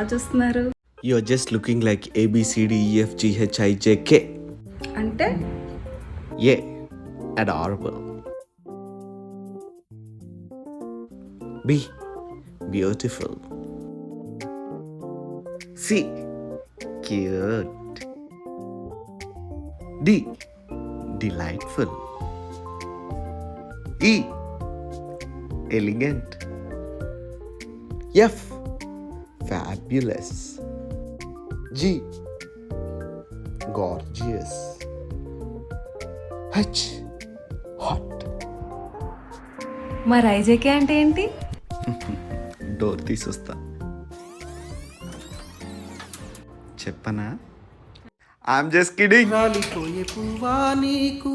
అలా చూస్తున్నారు? You're just looking like A B C D E F G H I J K. అంటే Yeah, adorable. B, beautiful. C, cute. D, delightful. E, elegant. F, fabulous. G, gorgeous. H, hot. మరి IJK అంటే ఏంటి? Door తీసొస్తా. చెప్పనా? I'm just kidding. రాలిపోయే పువ్వా నీకు